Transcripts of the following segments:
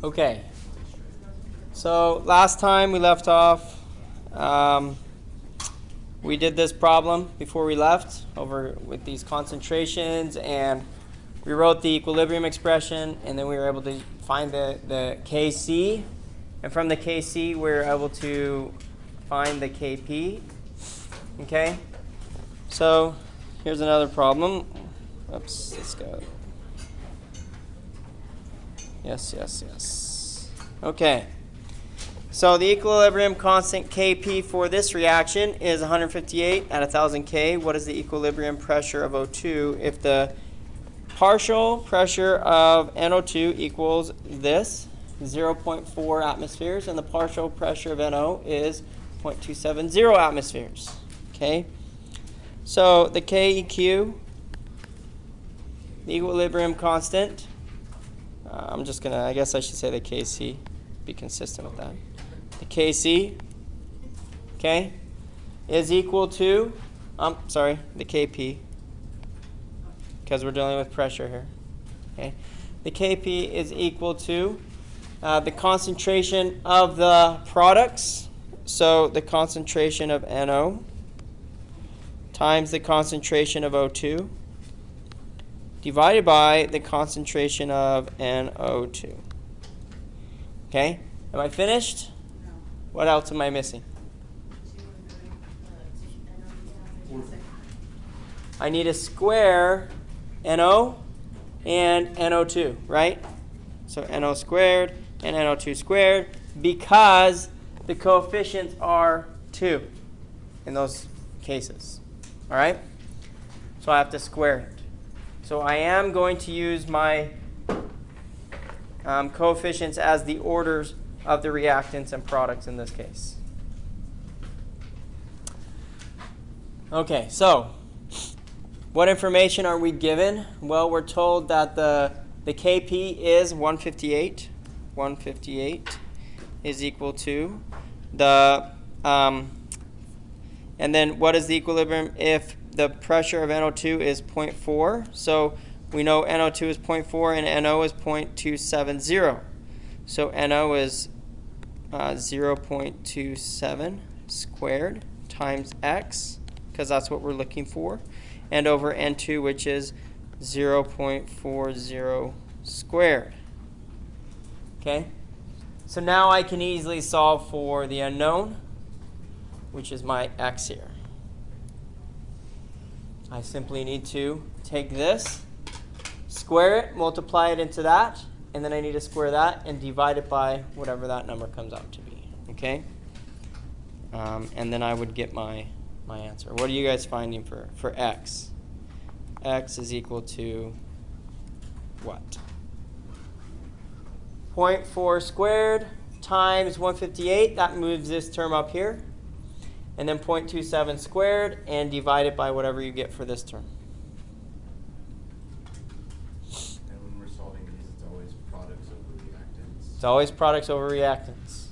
Okay. So last time we left off, we did this problem before we left over with these concentrations, and we wrote the equilibrium expression, and then we were able to find the Kc, and from the Kc we were able to find the Kp. Okay. So here's another problem. Oops, let's go. Yes. Okay. So the equilibrium constant Kp for this reaction is 158 at 1000 K. What is the equilibrium pressure of O2 if the partial pressure of NO2 equals this, 0.4 atmospheres, and the partial pressure of NO is 0.270 atmospheres? Okay. So the KEQ, the equilibrium constant, I guess I should say the Kc, be consistent with that. The Kc, okay, is equal to, the Kp, because we're dealing with pressure here. Okay, the Kp is equal to the concentration of the products, so the concentration of NO times the concentration of O2 divided by the concentration of NO2. Okay, am I finished? No. What else am I missing? I need to square NO and NO2, right? So NO squared and NO2 squared, because the coefficients are 2 in those cases. All right? So I have to square it. So I am going to use my coefficients as the orders of the reactants and products in this case. Okay, so what information are we given? Well, we're told that the Kp is 158. 158 is equal to the, and then what is the equilibrium if the pressure of NO2 is 0.4? So we know NO2 is 0.4 and NO is 0.270. So NO is 0.27 squared times x, because that's what we're looking for, and over N2, which is 0.40 squared. Okay? So now I can easily solve for the unknown, which is my x here. I simply need to take this, square it, multiply it into that, and then I need to square that and divide it by whatever that number comes out to be. Okay? And then I would get my answer. What are you guys finding for x? X is equal to what? 0.4 squared times 158. That moves this term up here. And then 0.27 squared, and divide it by whatever you get for this term. And when we're solving these, it's always products over reactants. It's always products over reactants.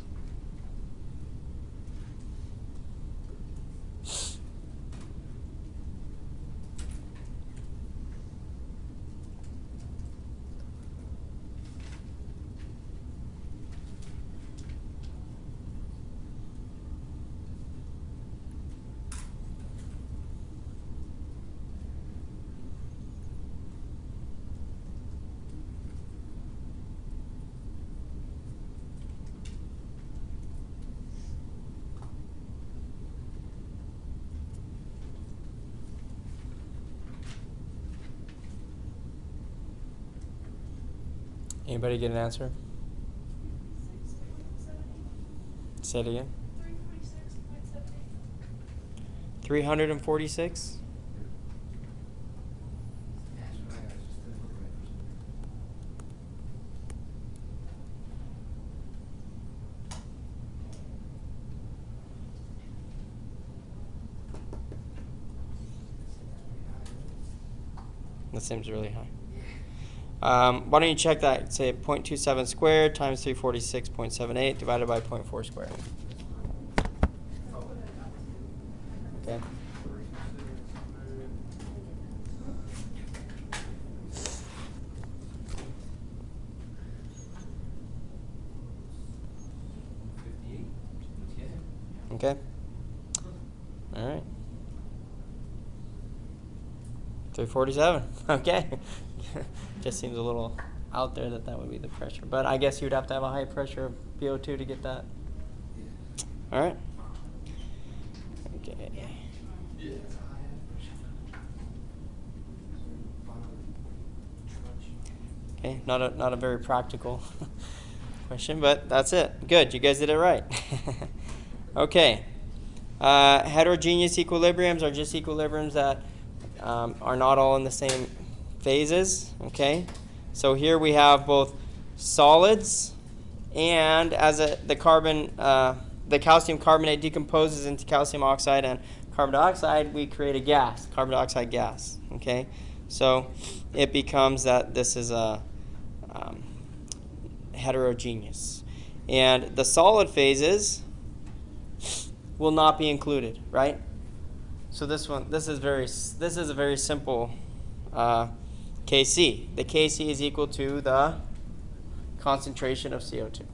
Anybody get an answer? Say it again. 346? That seems really high. Why don't you check that? Say 0.27 squared times 346.78 divided by 0.4 squared. Okay. Okay? All right. 347. Okay. Just seems a little out there that would be the pressure. But I guess you'd have to have a high pressure of VO2 to get that. All right. Okay. Okay, not a very practical question, but that's it. Good, you guys did it right. Okay. Heterogeneous equilibriums are just equilibriums that are not all in the same phases. Okay. So here we have both solids, and as the calcium carbonate decomposes into calcium oxide and carbon dioxide, we create a gas, carbon dioxide gas. Okay. So it becomes that this is a heterogeneous, and the solid phases will not be included, right? So this is a very simple Kc. The Kc is equal to the concentration of CO2,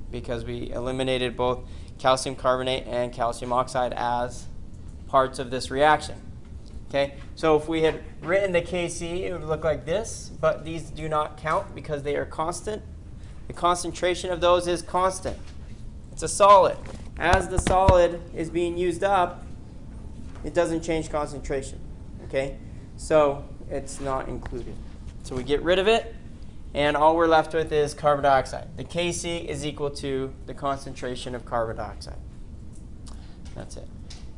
because we eliminated both calcium carbonate and calcium oxide as parts of this reaction. Okay, so if we had written the Kc, it would look like this, but these do not count because they are constant. The concentration of those is constant. It's a solid. As the solid is being used up, it doesn't change concentration. Okay, so it's not included. So we get rid of it, and all we're left with is carbon dioxide. The Kc is equal to the concentration of carbon dioxide. That's it.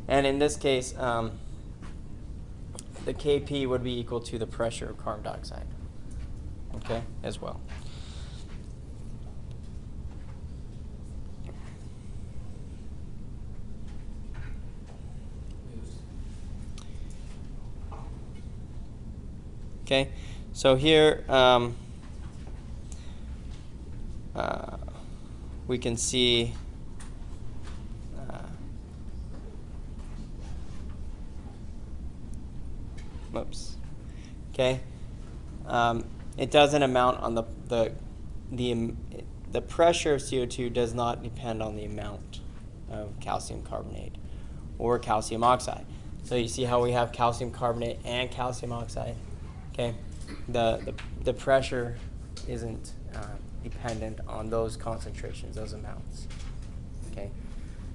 And in this case, the Kp would be equal to the pressure of carbon dioxide, okay, as well. Okay, so here we can see whoops. Okay, it doesn't amount on the pressure of CO2 does not depend on the amount of calcium carbonate or calcium oxide. So you see how we have calcium carbonate and calcium oxide. Okay, the pressure isn't dependent on those concentrations, those amounts. Okay,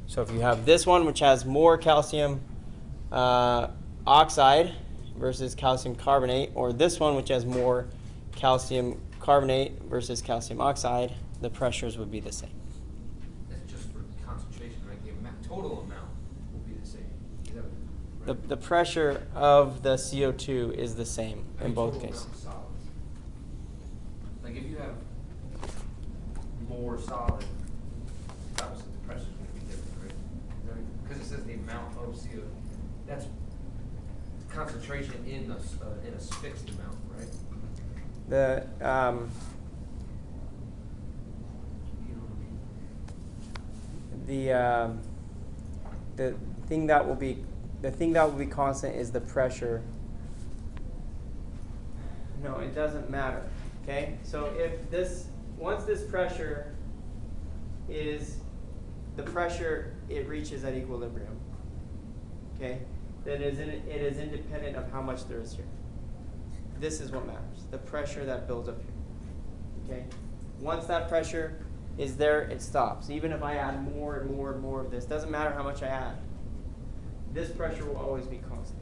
so if you have this one which has more calcium oxide versus calcium carbonate, or this one which has more calcium carbonate versus calcium oxide, the pressures would be the same. That's just for concentration, right? The total amount will be the same. Is that right? The pressure of the CO2 is the same in both Total cases. amount of solids. Like if you have more solid, obviously the pressure is going to be different, right? Because it says the amount of CO2. That's concentration in a fixed amount, right? The You know what I mean? the thing that will be constant is the pressure. No, it doesn't matter. Okay, so if once this pressure is the pressure it reaches at equilibrium, okay, then it is independent of how much there is here. This is what matters, the pressure that builds up here. Okay, once that pressure is there, it stops. Even if I add more and more and more of this, doesn't matter how much I add. This pressure will always be constant.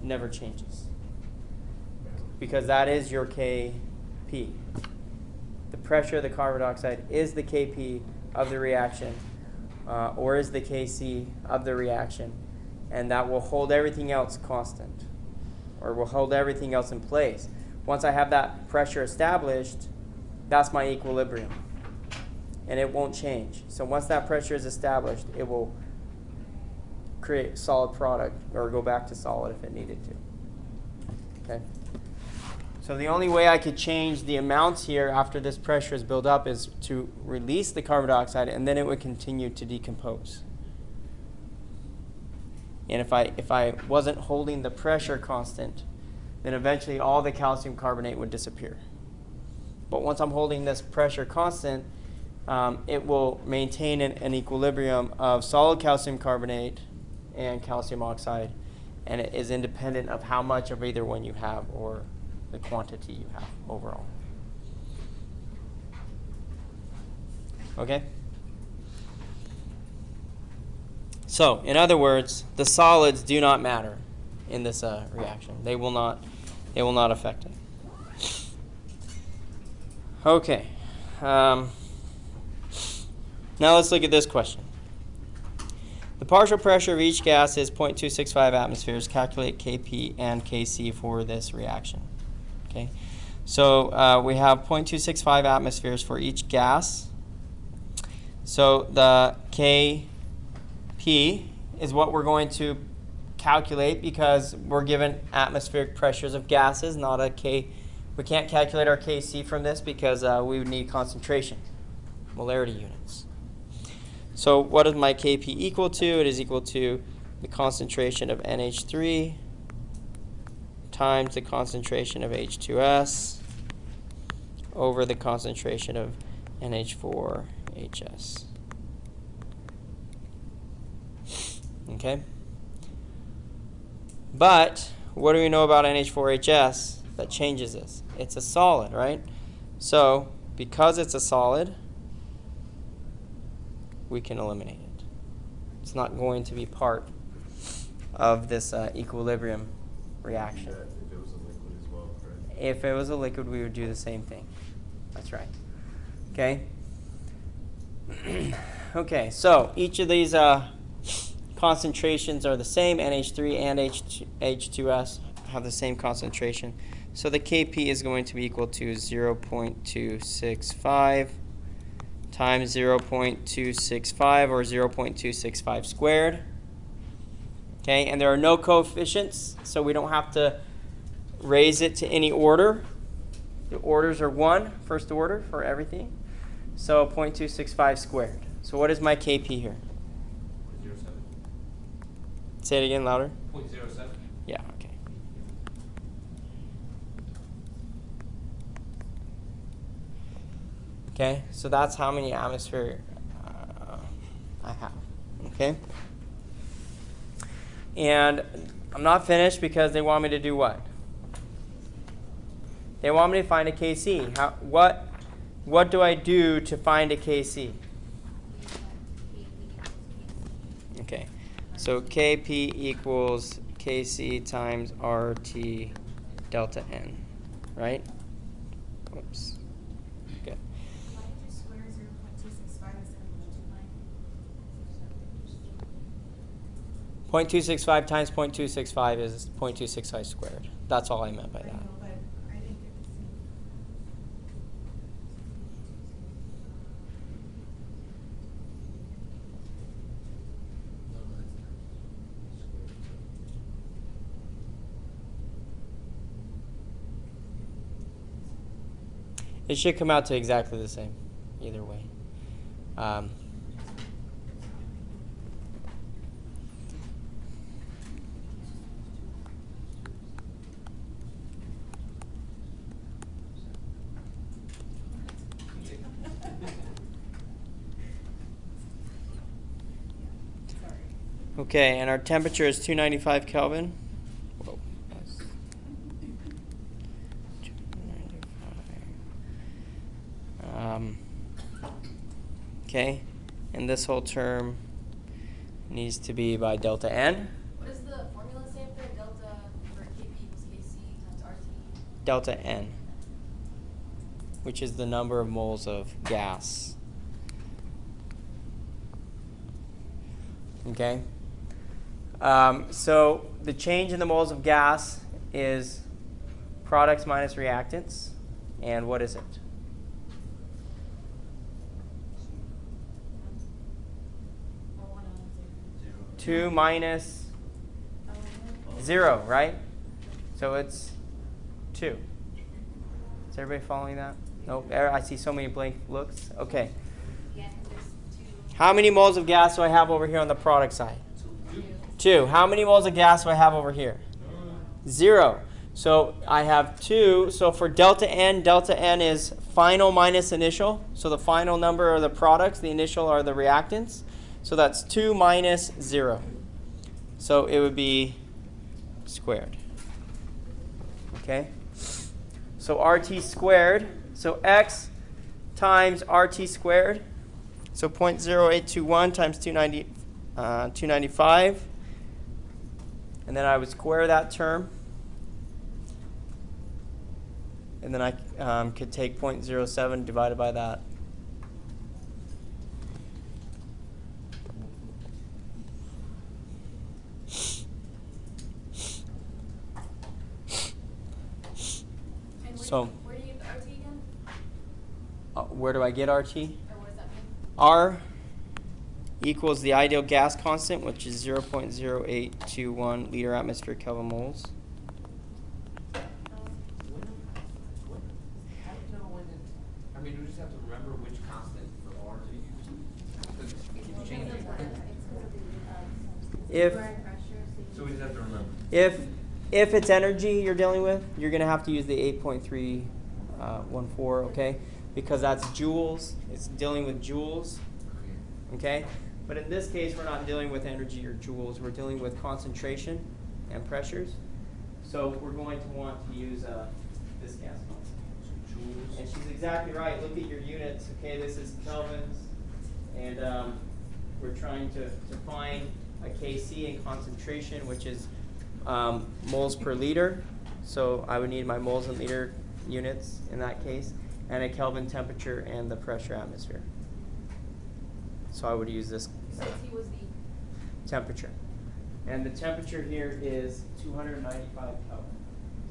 Never changes. Because that is your Kp. The pressure of the carbon dioxide is the Kp of the reaction, or is the Kc of the reaction, and that will hold everything else constant, or will hold everything else in place. Once I have that pressure established, that's my equilibrium, and it won't change. So once that pressure is established, it will create solid product, or go back to solid if it needed to. Okay. So the only way I could change the amounts here after this pressure is built up is to release the carbon dioxide, and then it would continue to decompose. And if I wasn't holding the pressure constant, then eventually all the calcium carbonate would disappear. But once I'm holding this pressure constant, it will maintain an equilibrium of solid calcium carbonate and calcium oxide, and it is independent of how much of either one you have or the quantity you have overall. Okay? So, in other words, the solids do not matter in this reaction. They will not affect it. Okay. Now let's look at this question. The partial pressure of each gas is 0.265 atmospheres. Calculate Kp and Kc for this reaction. Okay. So we have 0.265 atmospheres for each gas. So the Kp is what we're going to calculate because we're given atmospheric pressures of gases, not a K. We can't calculate our Kc from this because we would need concentration, molarity units. So what is my Kp equal to? It is equal to the concentration of NH3 times the concentration of H2S over the concentration of NH4HS. Okay? But what do we know about NH4HS that changes this? It's a solid, right? So because it's a solid, we can eliminate it. It's not going to be part of this equilibrium reaction. If it was a liquid as well, correct? If it was a liquid, we would do the same thing. That's right. Okay? Okay, so each of these concentrations are the same. NH3 and H2S have the same concentration. So the Kp is going to be equal to 0.265 times 0.265 or 0.265 squared. Okay, and there are no coefficients, so we don't have to raise it to any order. The orders are 1, first order for everything. So 0.265 squared. So what is my Kp here? 0.07. Say it again louder. 0.07. Yeah, okay. Okay, so that's how many atmosphere I have. Okay? And I'm not finished because they want me to do what? They want me to find a Kc. What do I do to find a Kc? Okay, so Kp equals Kc times RT delta N, right? Whoops. Good. Why did you square 0.265 instead of 0.265 times 0.265 is 0.265 squared. That's all I meant by 2.9? I that. know, but I didn't get to see. It should come out to exactly the same, either way. Sorry. Okay, and our temperature is 295 Kelvin. Whoa, that's 295. Okay, and this whole term needs to be by delta N. What does the formula stand for? Delta for Kp equals Kc times RT. Delta N, which is the number of moles of gas. Okay? So the change in the moles of gas is products minus reactants. And what is it? 2 minus 0, right? So it's 2. Is everybody following that? Nope. I see so many blank looks. Okay. Yeah, there's 2. How many moles of gas do I have over here on the product side? 2. How many moles of gas do I have over here? 0. So I have 2. So for delta N is final minus initial. So the final number are the products, the initial are the reactants. So that's 2 minus 0. So it would be squared. Okay? So RT squared, so X times RT squared. So 0.0821 times 295. And then I would square that term. And then I could take 0.07 divided by that. And So- where do you get the RT again? Where do I get RT? Or what does that mean? R equals the ideal gas constant, which is 0.0821 liter atmosphere Kelvin moles. I mean, we just have to remember which constant for R to use. Because it keeps changing. If So we just have to remember. if it's energy you're dealing with, you're going to have to use the 8.314, okay? Because that's joules. It's dealing with joules, okay? But in this case, we're not dealing with energy or joules. We're dealing with concentration and pressures. So we're going to want to use this gas constant. Joules. And she's exactly right. Look at your units. Okay, this is kelvins. And we're trying to find a Kc in concentration, which is moles per liter. So I would need my moles and liter units in that case, and a Kelvin temperature and the pressure atmosphere. So I would use this So T was the temperature. And the temperature here is 295 Kelvin.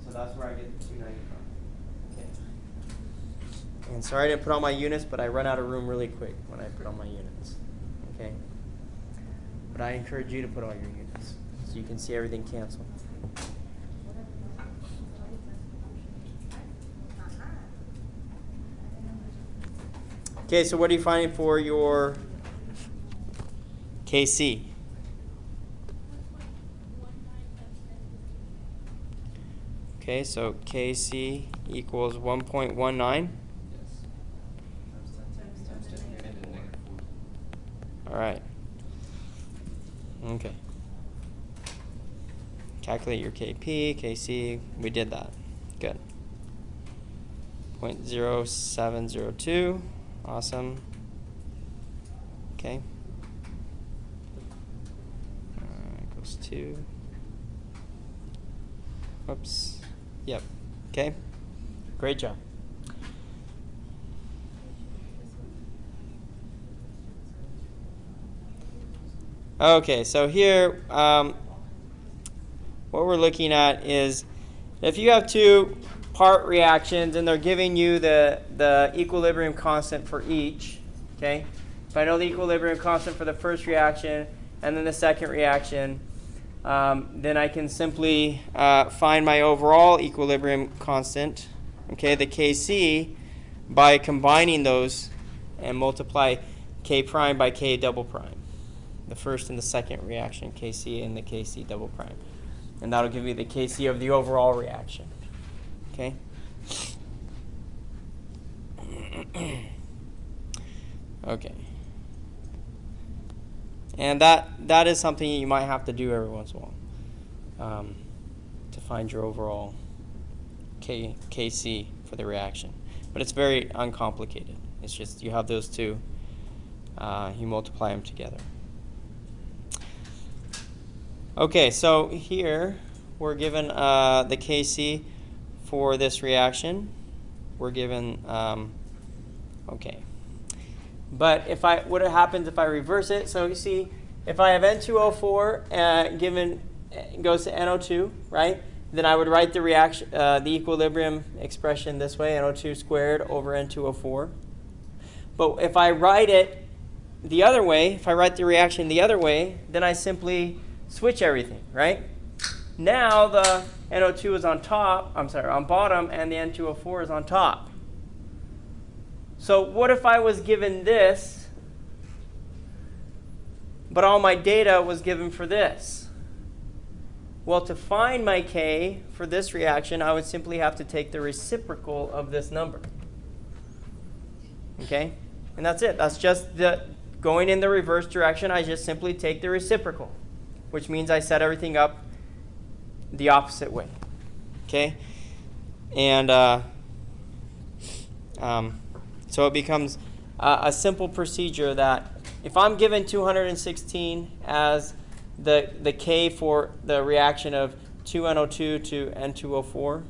So that's where I get the 295. Okay. And sorry I didn't put on my units, but I run out of room really quick when I put on my units. Okay. But I encourage you to put all your units so you can see everything cancel. Okay, so what are you finding for your Kc? Okay, so Kc equals 1.19. All right. Okay. Calculate your Kp, Kc. We did that. Good. 0.0702. Awesome. Okay. Equals 2. Oops. Yep. Okay. Great job. Okay, so here, what we're looking at is if you have two part reactions and they're giving you the equilibrium constant for each, okay? If I know the equilibrium constant for the first reaction and then the second reaction, then I can simply find my overall equilibrium constant, okay, the Kc, by combining those and multiply K prime by K double prime. The first and the second reaction, Kc and the Kc double prime. And that'll give me the Kc of the overall reaction. Okay? Okay. And that is something you might have to do every once in a while to find your overall Kc for the reaction. But it's very uncomplicated. It's just you have those two, you multiply them together. Okay, so here we're given the Kc for this reaction. We're given, okay. But what happens if I reverse it? So you see, if I have N2O4 goes to NO2, right? Then I would write the reaction, the equilibrium expression this way, NO2 squared over N2O4. But if I write it the other way, if I write the reaction the other way, then I simply switch everything, right? Now the NO2 is on bottom, and the N2O4 is on top. So what if I was given this, but all my data was given for this? Well, to find my K for this reaction, I would simply have to take the reciprocal of this number. Okay? And that's it. That's just the going in the reverse direction. I just simply take the reciprocal, which means I set everything up the opposite way. Okay? And so it becomes a simple procedure that if I'm given 216 as the K for the reaction of 2NO2 to N2O4,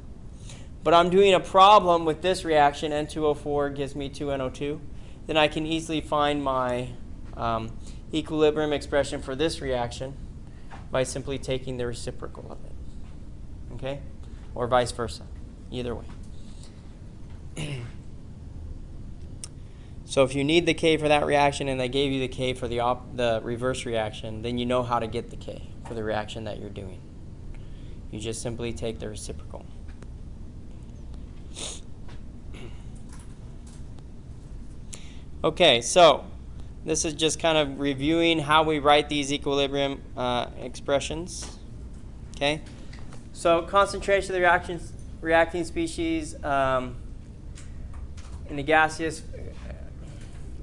but I'm doing a problem with this reaction, N2O4 gives me 2NO2, then I can easily find my equilibrium expression for this reaction by simply taking the reciprocal of it. Okay? Or vice versa. Either way. So if you need the K for that reaction and they gave you the K for the reverse reaction, then you know how to get the K for the reaction that you're doing. You just simply take the reciprocal. Okay, so this is just kind of reviewing how we write these equilibrium expressions. Okay, so concentration of the reacting species in the gaseous,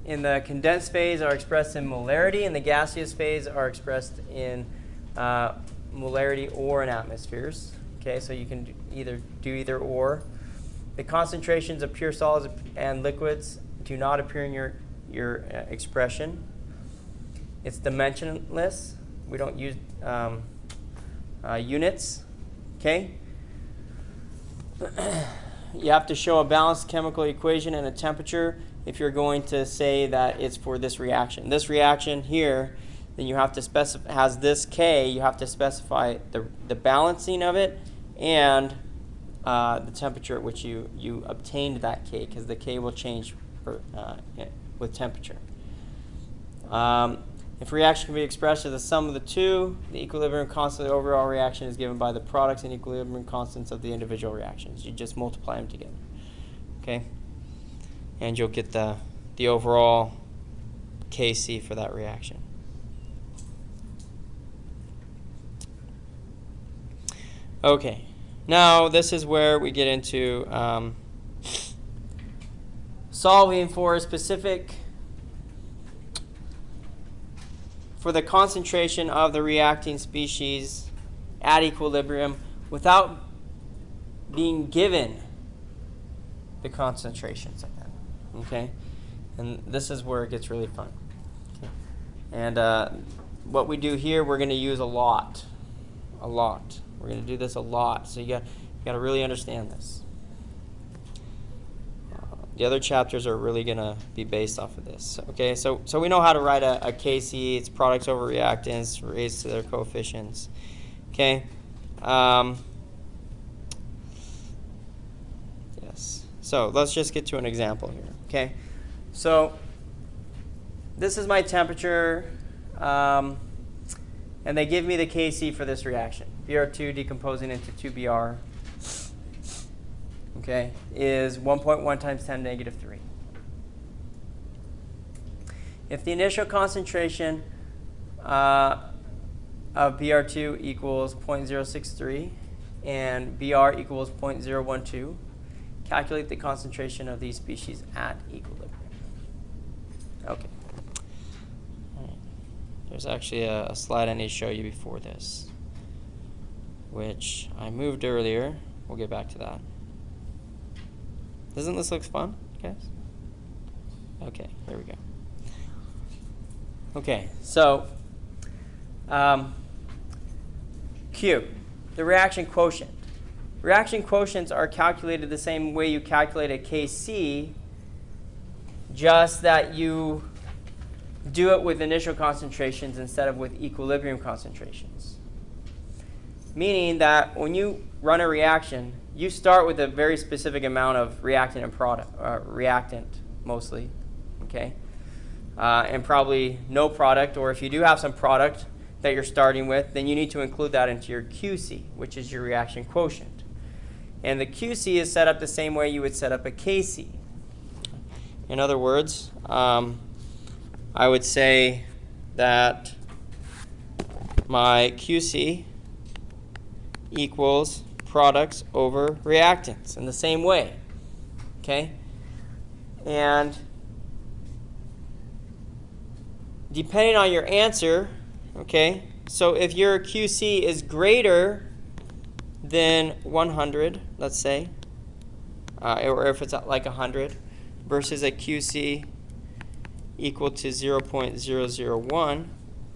in the condensed phase are expressed in molarity, and the gaseous phase are expressed in molarity or in atmospheres. Okay, so you can do either or. The concentrations of pure solids and liquids do not appear in your expression. It's dimensionless. We don't use units. Okay. You have to show a balanced chemical equation and a temperature if you're going to say that it's for this reaction. This reaction here, then you have to specify, has this K, you have to specify the balancing of it and the temperature at which you obtained that K, because the K will change with temperature. If reaction can be expressed as the sum of the two, the equilibrium constant of the overall reaction is given by the products and equilibrium constants of the individual reactions. You just multiply them together. Okay? And you'll get the overall Kc for that reaction. Okay. Now this is where we get into solving for a specific, for the concentration of the reacting species at equilibrium without being given the concentrations again. Okay? And this is where it gets really fun. Okay. And what we do here, we're going to use a lot. A lot. We're going to do this a lot. So you got to really understand this. The other chapters are really going to be based off of this. Okay, so we know how to write a Kc. It's products over reactants raised to their coefficients. Okay. Yes. So let's just get to an example here. Okay. So this is my temperature, and they give me the Kc for this reaction. Br2 decomposing into 2Br. Okay, is 1.1 times 10 negative 3. If the initial concentration of Br2 equals 0.063 and Br equals 0.012, calculate the concentration of these species at equilibrium. Okay. All right. There's actually a slide I need to show you before this, which I moved earlier. We'll get back to that. Doesn't this look fun, guys? Okay, here we go. Okay, so Q, the reaction quotient. Reaction quotients are calculated the same way you calculate a Kc, just that you do it with initial concentrations instead of with equilibrium concentrations. Meaning that when you run a reaction, you start with a very specific amount of reactant and product, reactant mostly, okay, and probably no product, or if you do have some product that you're starting with, then you need to include that into your QC, which is your reaction quotient. And the QC is set up the same way you would set up a Kc. In other words, I would say that my QC equals products over reactants in the same way. Okay? And depending on your answer, okay, so if your QC is greater than 100, let's say, or if it's at like 100, versus a QC equal to 0.001,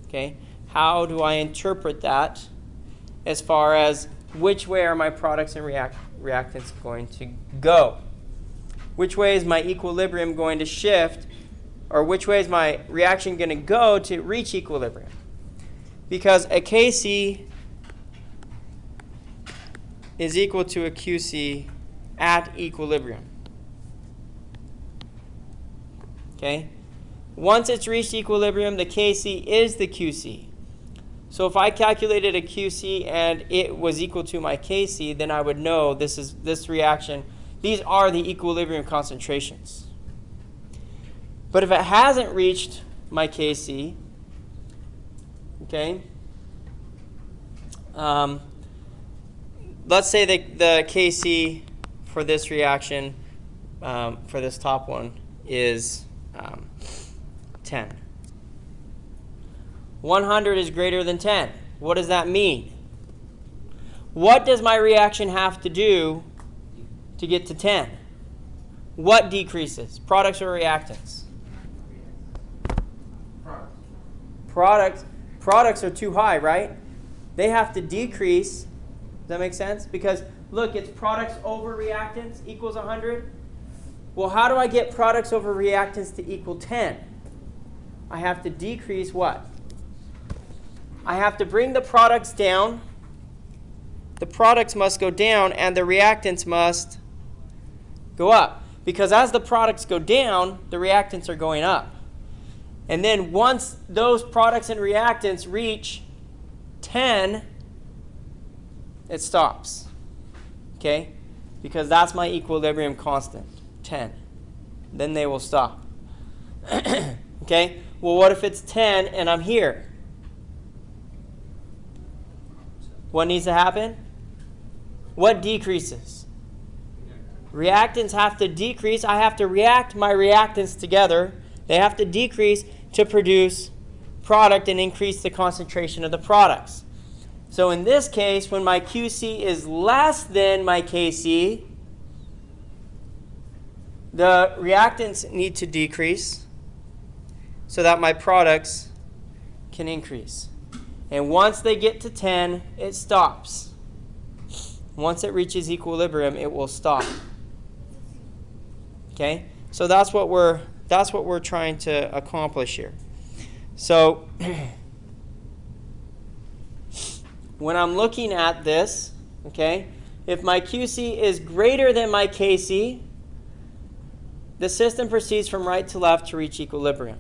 okay, how do I interpret that as far as which way are my products and reactants going to go? Which way is my equilibrium going to shift, or which way is my reaction going to go to reach equilibrium? Because a Kc is equal to a QC at equilibrium. Okay? Once it's reached equilibrium, the Kc is the QC. So if I calculated a QC and it was equal to my Kc, then I would know this reaction, these are the equilibrium concentrations. But if it hasn't reached my Kc, okay, let's say the Kc for this reaction, for this top one, is 10. 100 is greater than 10. What does that mean? What does my reaction have to do to get to 10? What decreases? Products or reactants? Products are too high, right? They have to decrease. Does that make sense? Because look, it's products over reactants equals 100. Well, how do I get products over reactants to equal 10? I have to decrease what? I have to bring the products down. The products must go down and the reactants must go up. Because as the products go down, the reactants are going up. And then once those products and reactants reach 10, it stops. Okay? Because that's my equilibrium constant, 10. Then they will stop. Okay? Well, what if it's 10 and I'm here? What needs to happen? What decreases? Reactants have to decrease. I have to react my reactants together. They have to decrease to produce product and increase the concentration of the products. So in this case, when my QC is less than my Kc, the reactants need to decrease so that my products can increase. And once they get to 10, it stops. Once it reaches equilibrium, it will stop. Okay? So that's what we're trying to accomplish here. So when I'm looking at this, okay, if my QC is greater than my Kc, the system proceeds from right to left to reach equilibrium.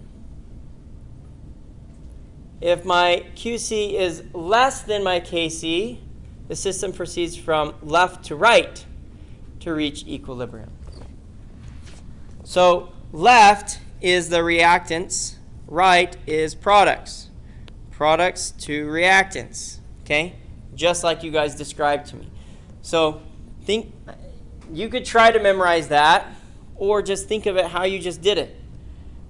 If my QC is less than my Kc, the system proceeds from left to right to reach equilibrium. So left is the reactants, right is products. Products to reactants, okay? Just like you guys described to me. So you could try to memorize that, or just think of it how you just did it.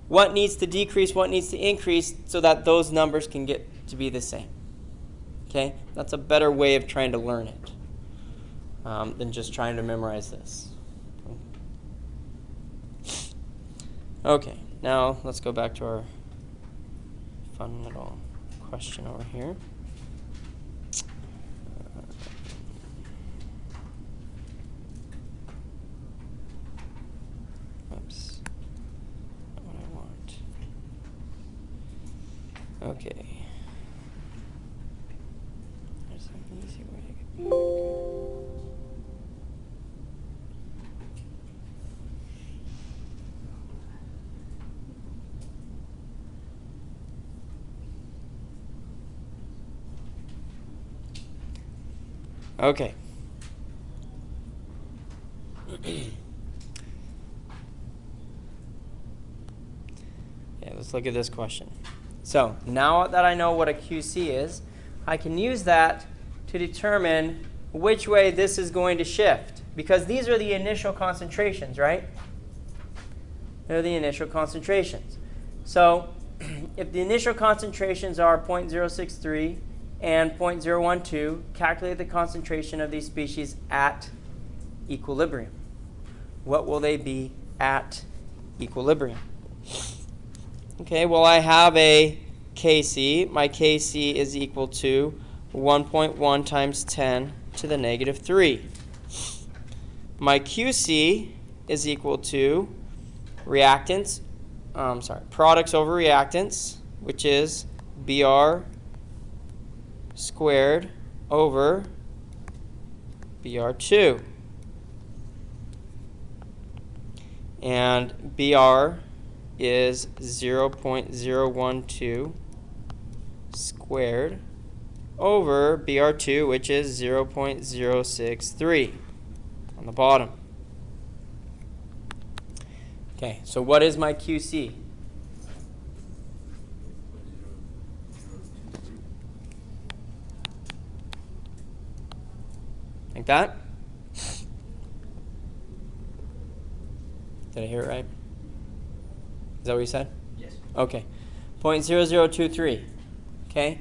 What needs to decrease, what needs to increase, so that those numbers can get to be the same. Okay? That's a better way of trying to learn it than just trying to memorize this. Okay, now let's go back to our fun little question over here. Oops. Not what I want. Okay. There's an easy way to get back. Okay. Let's look at this question. So now that I know what a QC is, I can use that to determine which way this is going to shift, because these are the initial concentrations, right? They're the initial concentrations. So if the initial concentrations are 0.063 and 0.012, calculate the concentration of these species at equilibrium. What will they be at equilibrium? Okay, well, I have a Kc. My Kc is equal to 1.1 times 10 to the negative 3. My Qc is equal to products over reactants, which is Br squared over Br2. And Br is 0.012 squared over Br2, which is 0.063 on the bottom. Okay, so what is my QC? Like that? Did I hear it right? Is that what you said? Yes. Okay. 0.0023. Okay.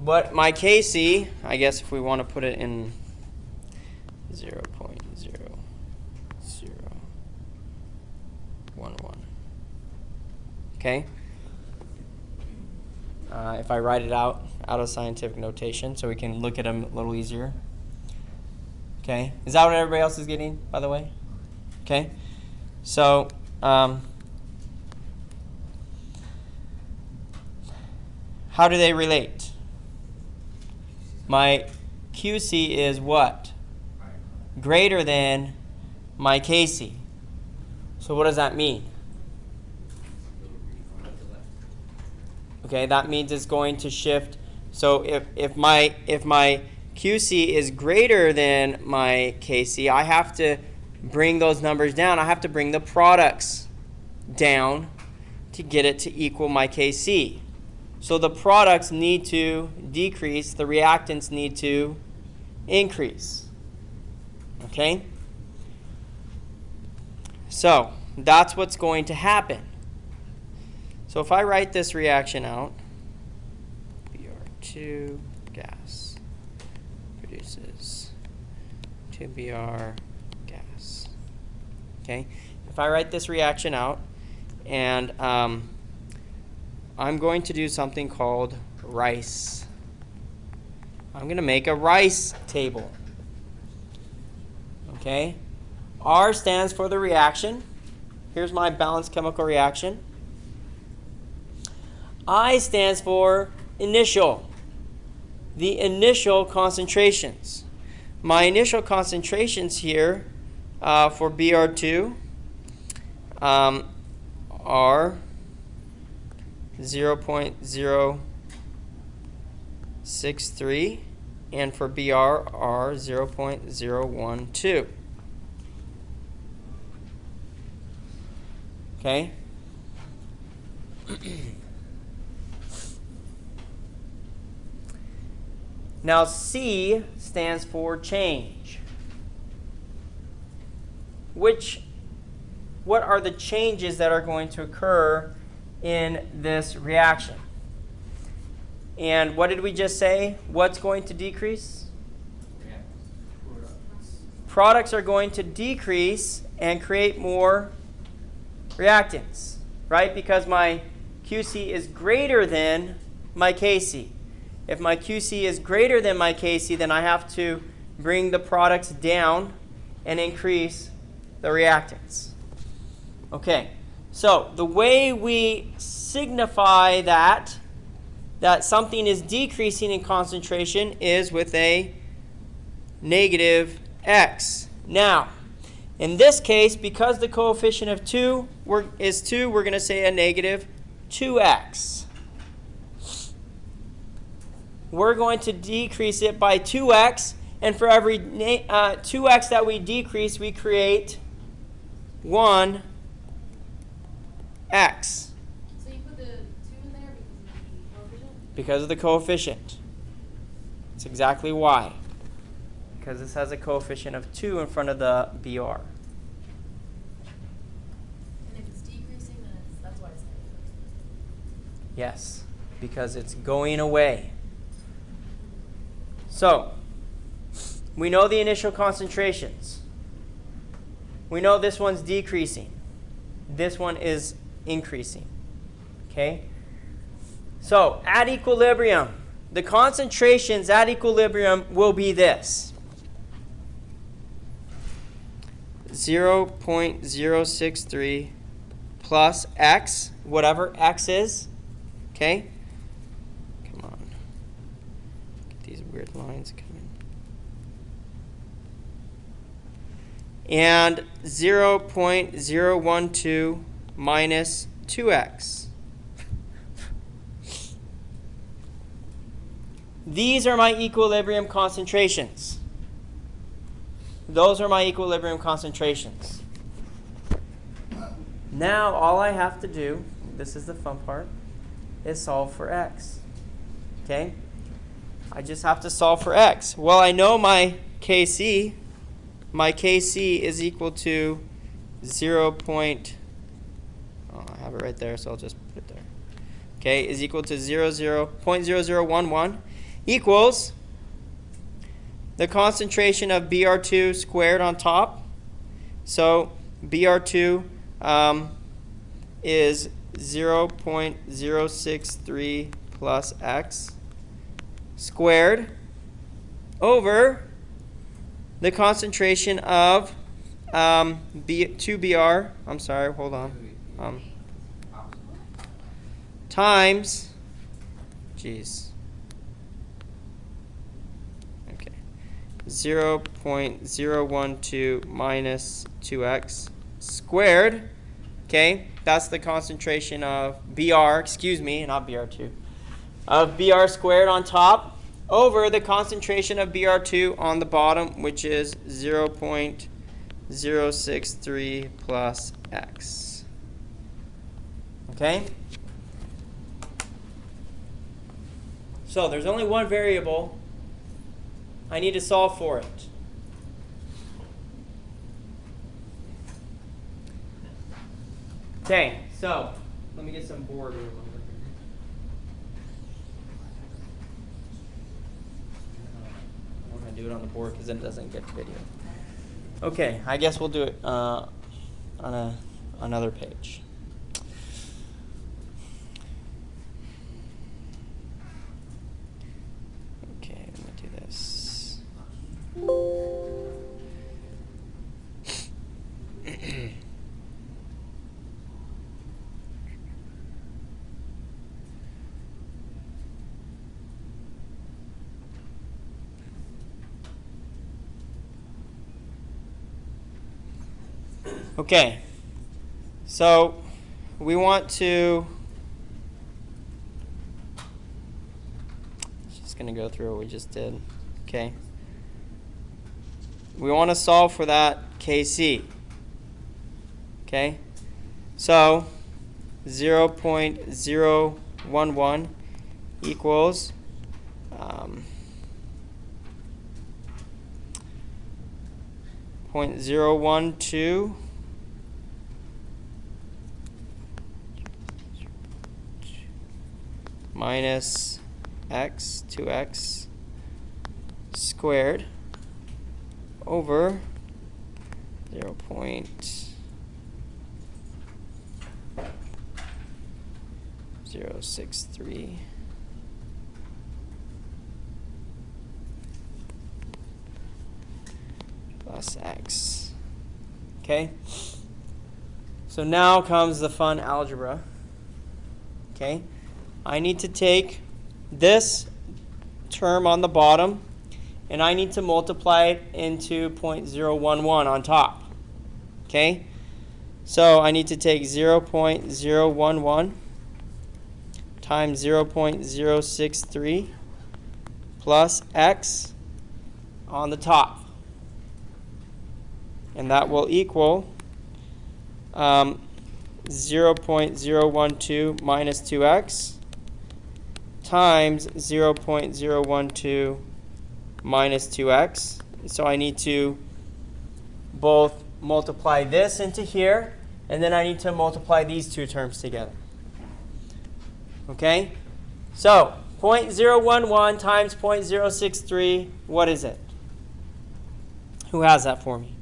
But my Kc, I guess if we want to put it in 0.0011. Okay. If I write it out of scientific notation so we can look at them a little easier. Okay. Is that what everybody else is getting, by the way? Okay. So, how do they relate? My QC is what? Greater than my KC. So what does that mean? Okay, that means it's going to shift. So if my QC is greater than my KC, I have to bring those numbers down. I have to bring the products down to get it to equal my KC. So the products need to decrease, the reactants need to increase. Okay? So that's what's going to happen. So if I write this reaction out, Br2 gas produces 2Br gas. Okay? If I write this reaction out, and I'm going to do something called Rice. I'm going to make a Rice table. Okay? R stands for the reaction. Here's my balanced chemical reaction. I stands for initial. The initial concentrations. My initial concentrations here for Br2 are 0.063 and for Br are 0.012. Okay? Now C stands for change. What are the changes that are going to occur in this reaction? And what did we just say? What's going to decrease? Products are going to decrease and create more reactants, right? Because my QC is greater than my KC. If my QC is greater than my KC, then I have to bring the products down and increase the reactants. Okay, so the way we signify that something is decreasing in concentration is with a negative x. Now, in this case, because the coefficient of 2 is 2, we're going to say a negative 2x. We're going to decrease it by 2x, and for every 2x that we decrease, we create 1x. So you put the 2 in there because of the coefficient? Because of the coefficient. That's exactly why. Because this has a coefficient of 2 in front of the BR. And if it's decreasing, then that's why it's negative. Yes, because it's going away. So, we know the initial concentrations. We know this one's decreasing. This one is increasing. Okay? So, at equilibrium, the concentrations at equilibrium will be this. 0.063 plus x, whatever x is. Okay? Come on. Get these weird lines coming. And 0.012 minus 2x. These are my equilibrium concentrations. Those are my equilibrium concentrations. Now all I have to do, this is the fun part, is solve for x. Okay? I just have to solve for x. Well, I know my Kc. My Kc is equal to 0. I have it right there, so I'll just put it there. Okay, is equal to 0.0011 equals the concentration of Br2 squared on top. So Br2 is 0.063 plus x squared over the concentration of 2Br, I'm sorry, hold on, times, okay, 0.012 minus 2x squared, okay, that's the concentration of Br, not Br2, of Br squared on top, over the concentration of Br2 on the bottom, which is 0.063 plus x. Okay? So there's only one variable. I need to solve for it. Okay, so let me get some board room over here. I'm going to do it on the board because then it doesn't get video. Okay, I guess we'll do it on another page. Okay, let me do this. Okay, so we want to, just going to go through what we just did, okay? We want to solve for that Kc, okay? So 0.011 equals 0.012 minus x, 2x squared over 0.063 plus x. Okay? So now comes the fun algebra. Okay? I need to take this term on the bottom and I need to multiply it into 0.011 on top. Okay? So I need to take 0.011 times 0.063 plus x on the top. And that will equal 0.012 minus 2x times 0.012 minus 2x. So I need to both multiply this into here, and then I need to multiply these two terms together. Okay? So, 0.011 times 0.063, what is it? Who has that for me?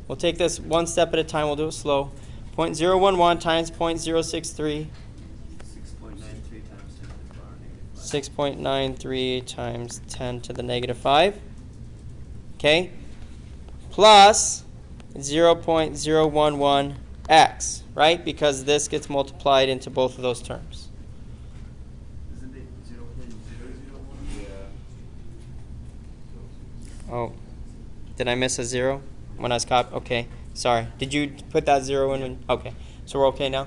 We'll take this one step at a time. We'll do it slow. 0.011 times 0.063. 6.93 times 10 to the negative 5. Okay? Plus 0.011x, right? Because this gets multiplied into both of those terms. Isn't it 0.001? Yeah. Oh, did I miss a 0 when I was Okay, sorry. Did you put that 0 in? Okay, so we're okay now?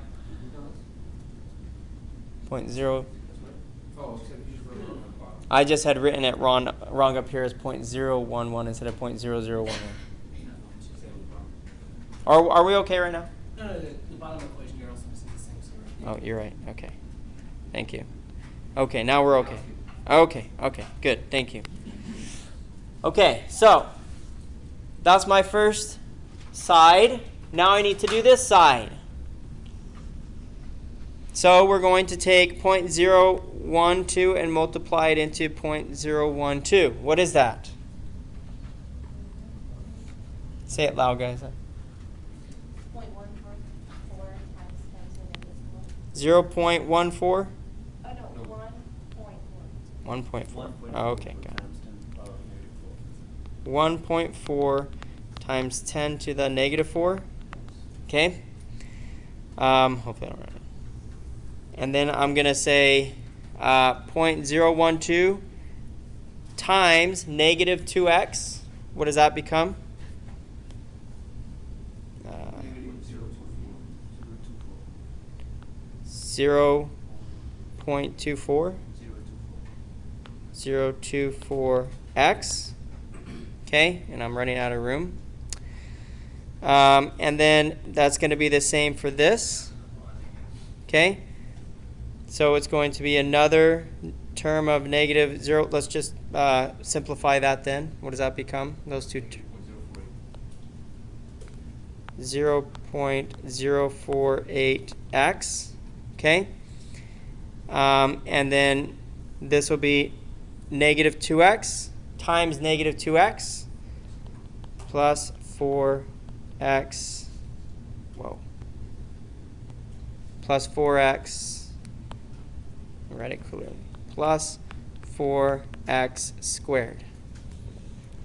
0.0. Oh, so you just wrote it on the bottom. I just had written it wrong up here as 0.011 instead of 0.0011. Are we okay right now? No, the bottom equation you're also missing the same sort. Oh, you're right. Okay. Thank you. Okay, now we're okay. Okay, good. Thank you. Okay, so that's my first side. Now I need to do this side. So we're going to take 0.012 and multiply it into 0.012. What is that? Say it loud, guys. 0.14? Oh, no, 1.1. 1.4. Oh, okay, got it. 1.4 times 10 to the negative 4. Okay. Hopefully I don't run it. And then I'm going to say 0.012 times negative 2x. What does that become? 0.24. 0.24x. Okay, and I'm running out of room. And then that's going to be the same for this. Okay, so it's going to be another term of negative 0. Let's just simplify that then. What does that become? Those two. 0.048x. Okay, and then this will be negative 2x times negative 2x plus 4x, plus 4x, write it clearly, plus 4x squared.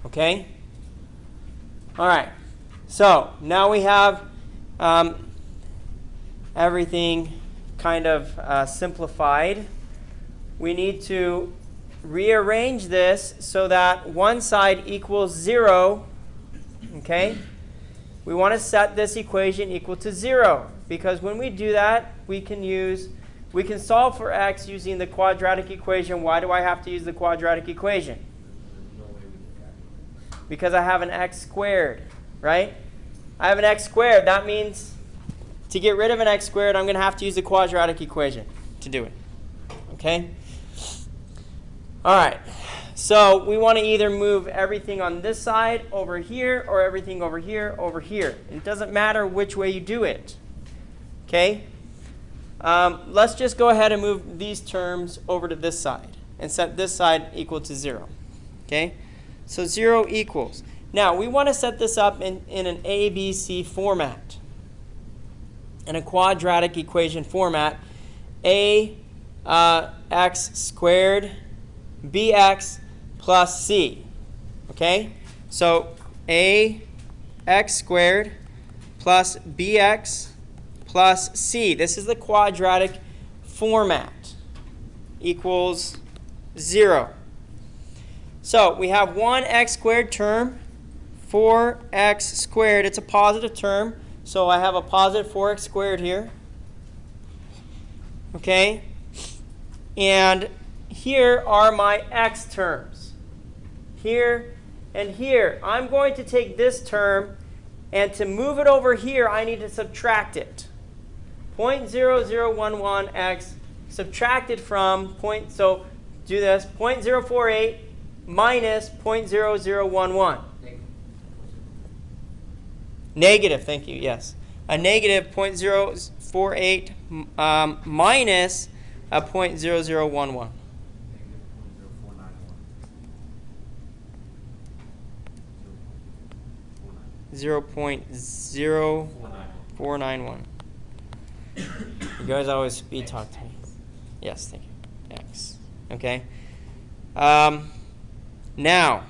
Okay? All right. So now we have everything kind of simplified. We need to rearrange this so that one side equals 0. Okay? We want to set this equation equal to 0 because when we do that, we can solve for x using the quadratic equation. Why do I have to use the quadratic equation? Because I have an x squared, right? I have an x squared. That means to get rid of an x squared, I'm going to have to use the quadratic equation to do it. Okay? All right. So we want to either move everything on this side over here or everything over here over here. It doesn't matter which way you do it. Okay? Let's just go ahead and move these terms over to this side and set this side equal to 0. Okay? So 0 equals. Now, we want to set this up in an ABC format, in a quadratic equation format. X squared bx plus c. Okay? So ax squared plus bx plus c. This is the quadratic format. Equals 0. So we have one x squared term, 4x squared. It's a positive term, so I have a positive 4x squared here. Okay? And here are my x terms. Here and here. I'm going to take this term, and to move it over here, I need to subtract it. 0.0011x subtracted from so do this, 0.048 minus 0.0011. Negative, thank you, yes. A negative 0.048 minus at 0.0011. -0.0491. 0.0491. You guys always speed talk to me. Yes, thank you. X. Okay. Now,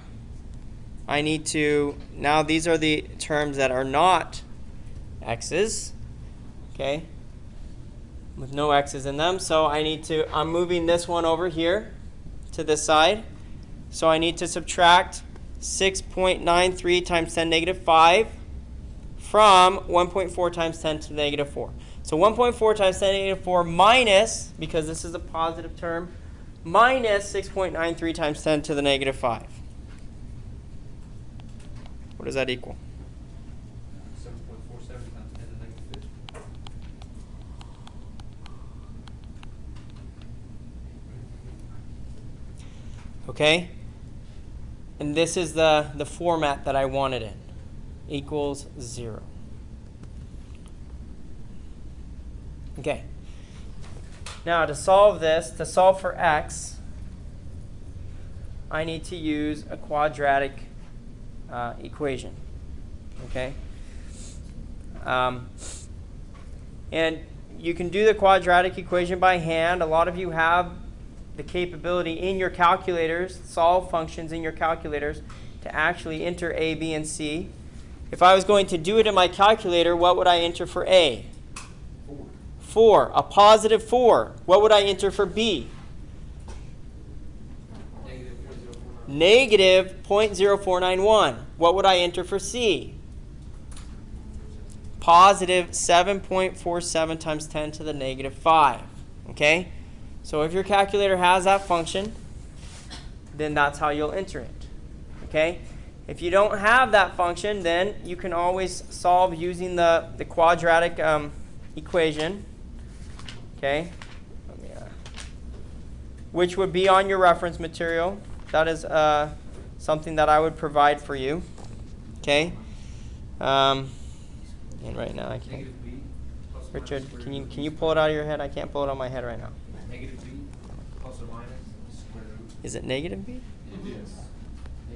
I need to, now these are the terms that are not x's, okay, with no x's in them. So I need to, I'm moving this one over here to this side. So I need to subtract 6.93 times 10 negative 5 from 1.4 times 10 to the negative 4. So 1.4 times 10 to the negative 4 minus, because this is a positive term, minus 6.93 times 10 to the negative 5. What does that equal? 7.47 times 10 to the negative 50. Okay? And this is the format that I wanted in. Equals 0. Okay. Now to solve this, to solve for x, I need to use a quadratic equation. Okay? And you can do the quadratic equation by hand. A lot of you have the capability in your calculators, solve functions in your calculators, to actually enter a, b, and c. If I was going to do it in my calculator, what would I enter for a? 4. A positive 4. What would I enter for b? Negative 0.0491. Negative 0.0491. What would I enter for c? Positive 7.47 times 10 to the negative 5. Okay? So if your calculator has that function, then that's how you'll enter it. Okay? If you don't have that function, then you can always solve using the quadratic equation. Okay? Which would be on your reference material. That is something that I would provide for you. Okay? And right now I can't. Negative b plus or minus Richard, square can root of you b pull it out of your head? I can't pull it on my head right now. Negative b plus or minus square root. Is it negative b? It is.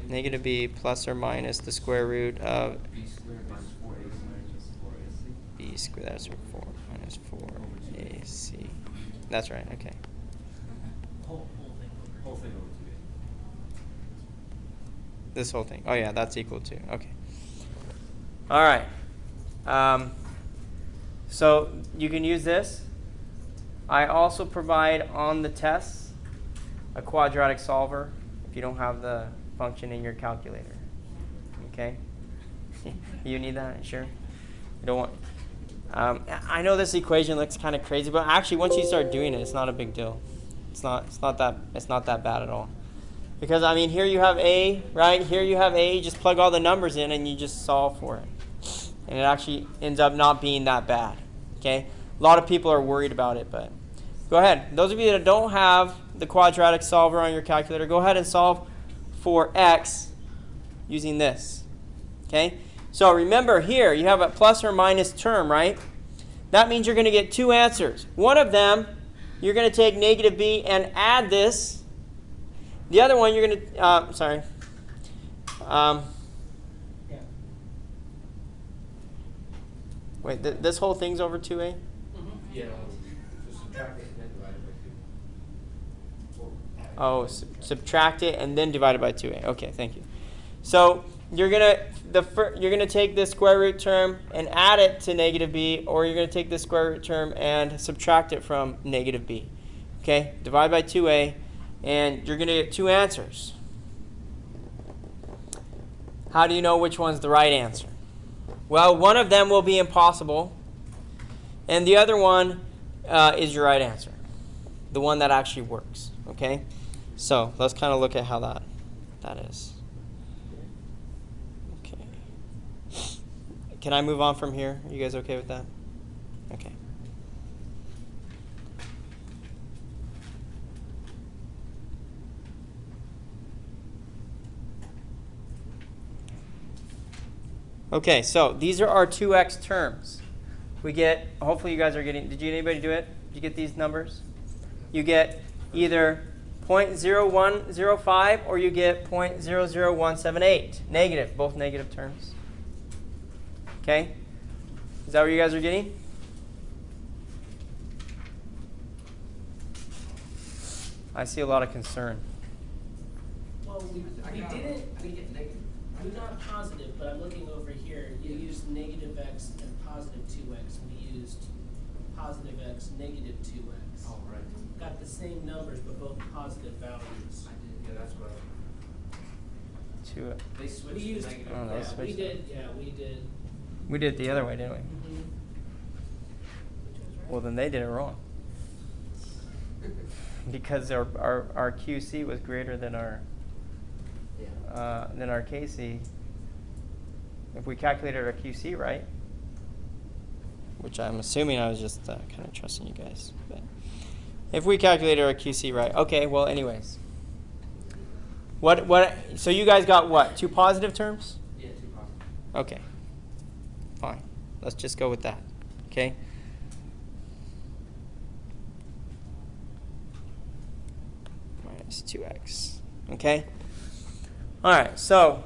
Negative b plus or minus the square root of b squared minus 4ac minus 4ac. b squared. That's 4 minus 4ac. That's right. Okay. Whole thing. Whole thing over 2a. This whole thing. Oh yeah, that's equal to. Okay. All right. So you can use this. I also provide on the tests a quadratic solver if you don't have the function in your calculator. Okay? You need that? Sure? You don't want... I know this equation looks kind of crazy, but actually once you start doing it, it's not a big deal. It's not that bad at all. Because I mean, here you have a, right? Here you have a, you just plug all the numbers in and you just solve for it. And it actually ends up not being that bad. Okay? A lot of people are worried about it, but go ahead. Those of you that don't have the quadratic solver on your calculator, go ahead and solve for x using this. Okay? So remember here, you have a plus or minus term, right? That means you're going to get two answers. One of them, you're going to take negative b and add this. The other one, you're going to, Yeah. wait, this whole thing's over 2a? Yeah. So subtract it and then divide it by 2. Oh, subtract it and then divide it by 2a. Okay, thank you. So you're gonna take this square root term and add it to negative b, or you're gonna take this square root term and subtract it from negative b. Okay, divide by 2a, and you're gonna get two answers. How do you know which one's the right answer? Well, one of them will be impossible, and the other one is your right answer, the one that actually works. Okay, so let's kind of look at how that is. Okay, can I move on from here? Are you guys okay with that? Okay. Okay, so these are our 2x terms. We get, hopefully you guys are getting, anybody do it? Did you get these numbers? you get either 0.0105 or you get 0.00178. Negative, both negative terms. Okay? Is that what you guys are getting? I see a lot of concern. Well, we didn't, We get negative. we're not positive, but I'm looking over here. You used negative x and positive 2x. We used positive x, negative 2x. Oh, right. Got the same numbers, but both positive values. I did, yeah, that's what Two. they switched We to used, negative. Oh, they yeah, we switched. did, yeah, we did. We did it the other way, didn't we? Mhm. Well, then they did it wrong. Because our QC was greater than our KC. If we calculated our QC right, which I'm assuming I was just kind of trusting you guys, but if we calculated our QC right, okay. Well, anyways, what? So you guys got what? 2 positive terms? Yeah, 2 positive. Okay. Fine. Let's just go with that. Okay. Minus 2x. Okay. All right. So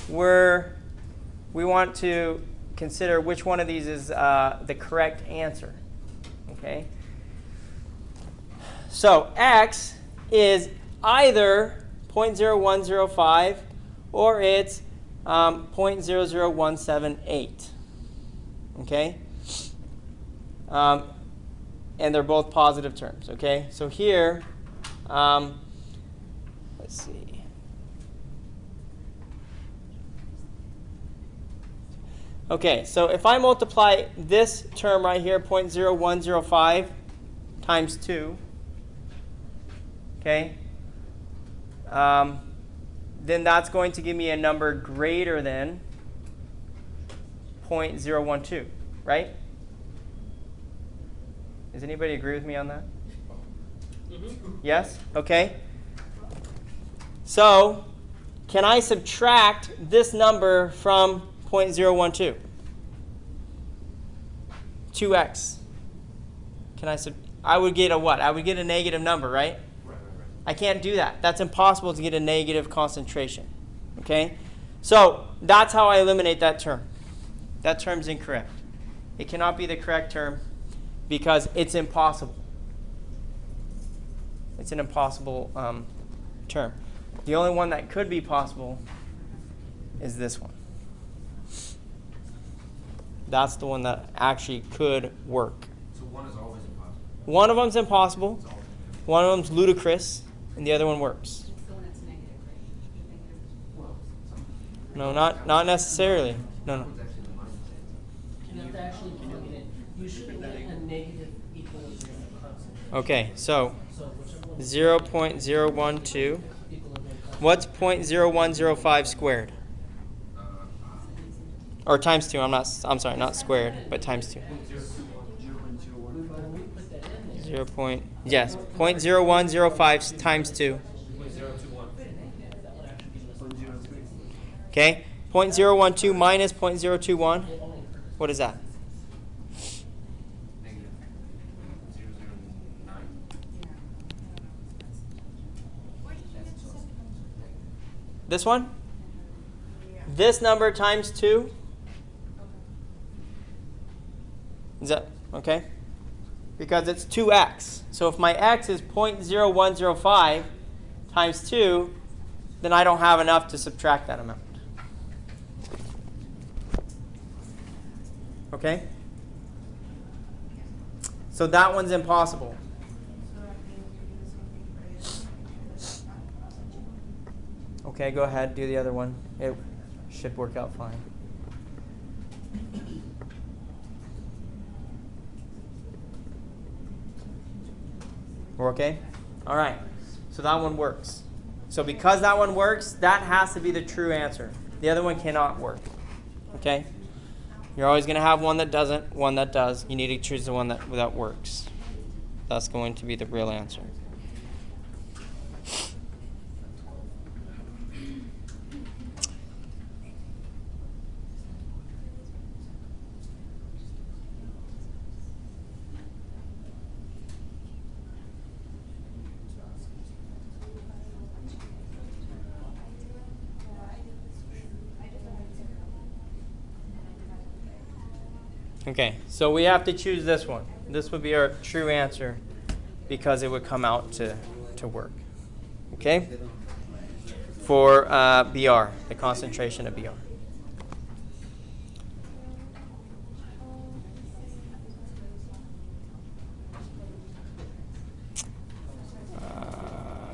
we want to consider which one of these is the correct answer. Okay. So x is either 0.0105 or it's 0.00178. Okay? And they're both positive terms. Okay? So here, let's see. Okay, so if I multiply this term right here, 0.0105 times 2, okay, then that's going to give me a number greater than 0.012, right? Does anybody agree with me on that? Mhm. Yes? Okay. So, can I subtract this number from 0.012? 2x. I would get a what? I would get a negative number, right? Right. I can't do that. That's impossible to get a negative concentration. Okay? So that's how I eliminate that term. That term's incorrect. It cannot be the correct term because it's impossible. It's an impossible term. The only one that could be possible is this one. That's the one that actually could work. So 1 is always impossible. One of them's impossible. It's always negative. One of them's ludicrous, and the other one works. It's the one that's negative, right? Well, some. No, not necessarily. No, no. It's actually the minus answer. You have to actually plug it in. You shouldn't get a negative equilibrium concentration. Okay, so So whichever one. 0.012. Equilibrium concentration. What's 0.0105 squared? Or times 2. I'm sorry, not squared, but times 2. When we put that in there. 0. Yes, 0.0105 times 2. 0.021. That would actually be less. Okay, 0.012 minus 0.021. It only occurs. What is that? Negative 0.009. This one? This number times 2? Is that okay? Because it's 2x. So if my x is 0.0105 times 2, then I don't have enough to subtract that amount. Okay? So that one's impossible. So that means we do the same thing for Okay, go ahead, do the other one. It should work out fine. We're okay? All right. So that one works. So because that one works, that has to be the true answer. The other one cannot work. Okay? You're always going to have one that doesn't, one that does. You need to choose the one that works. That's going to be the real answer. Okay, so we have to choose this one. This would be our true answer because it would come out to work. Okay? For BR, the concentration of BR.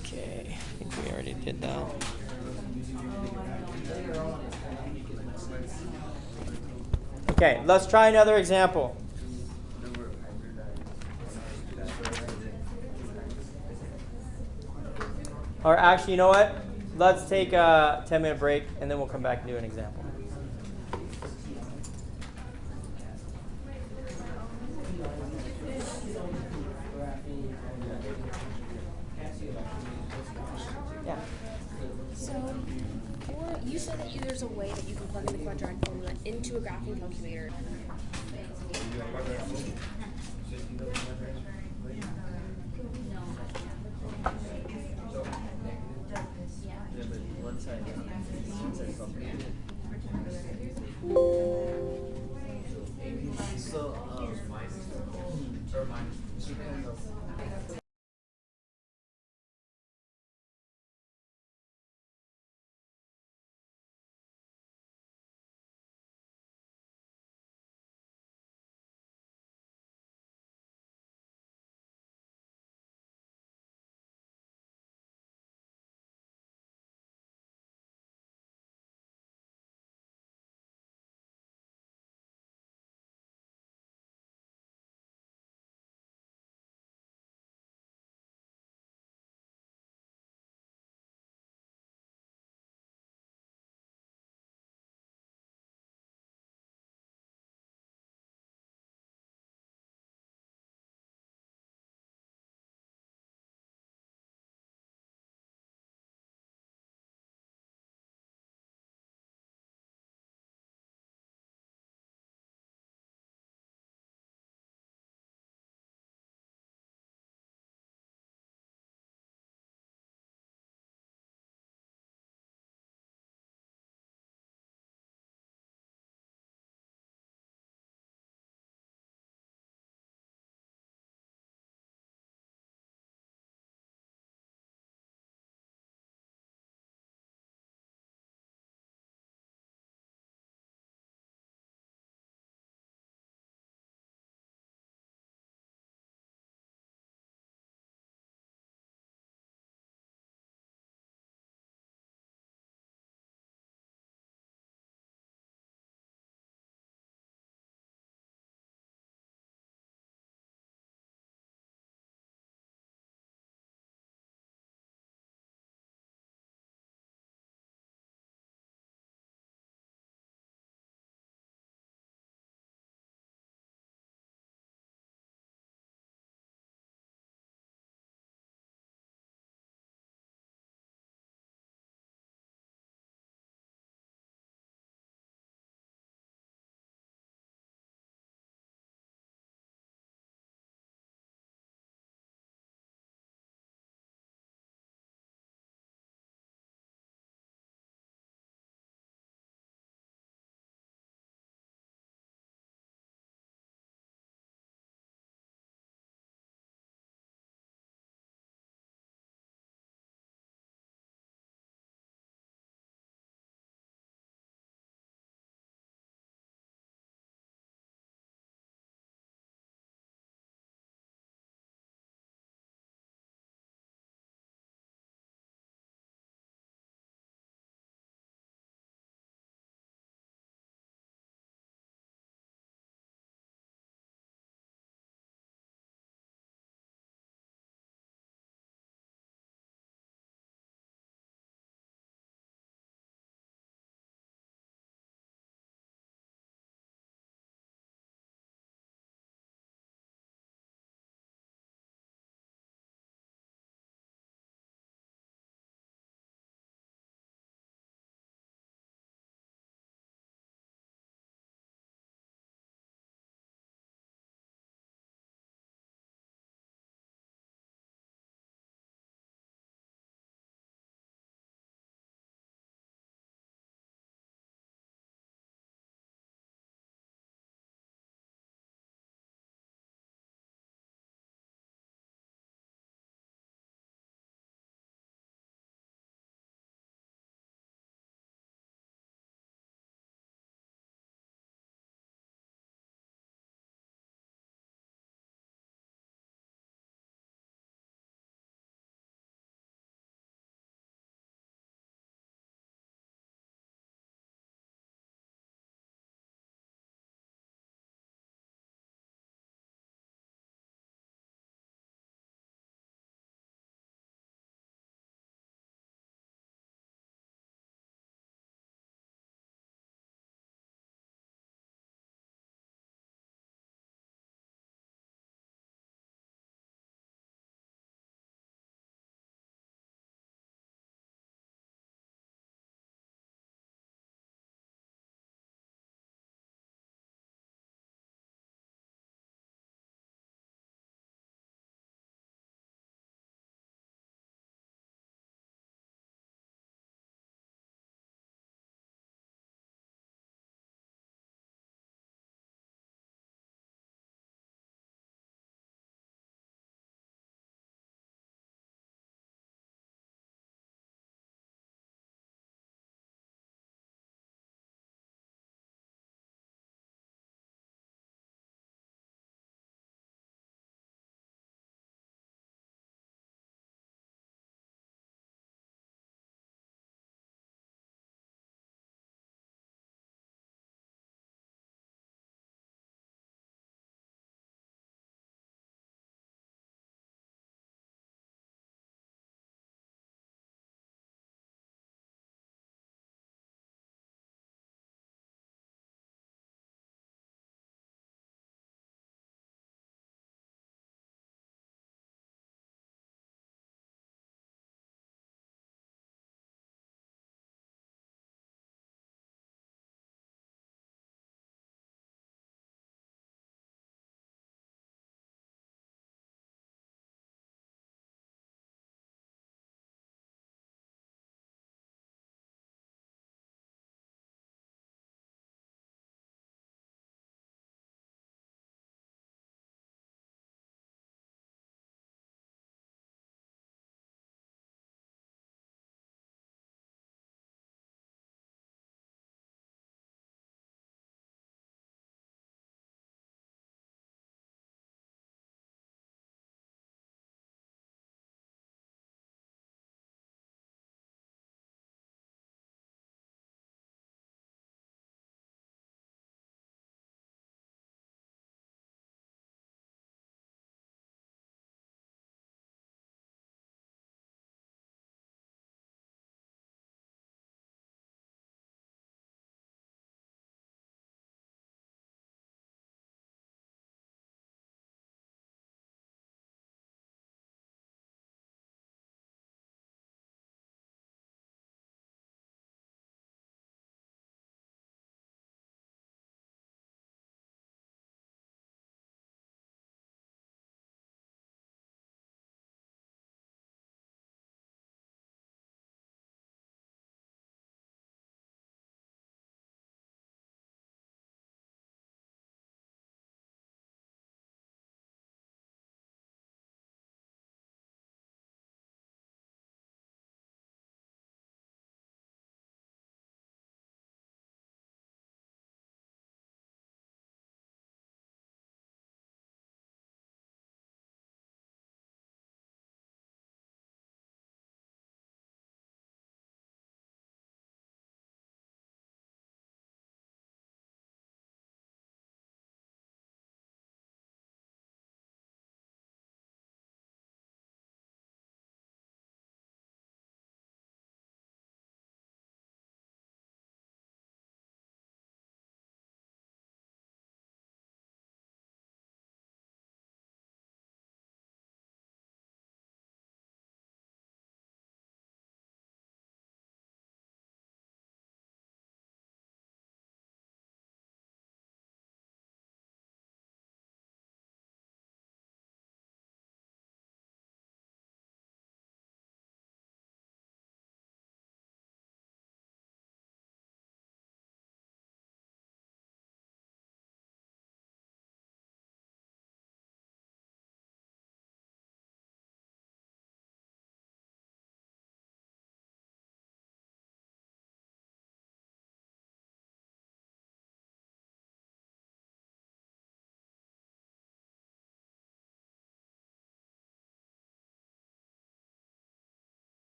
Okay, I think we already did that. Okay, let's try another example. Or actually, you know what? Let's take a 10-minute break, and then we'll come back and do an example. Yeah. So, you said that there's a way that you can plug in the quadratic formula into a graphing calculator. Yeah.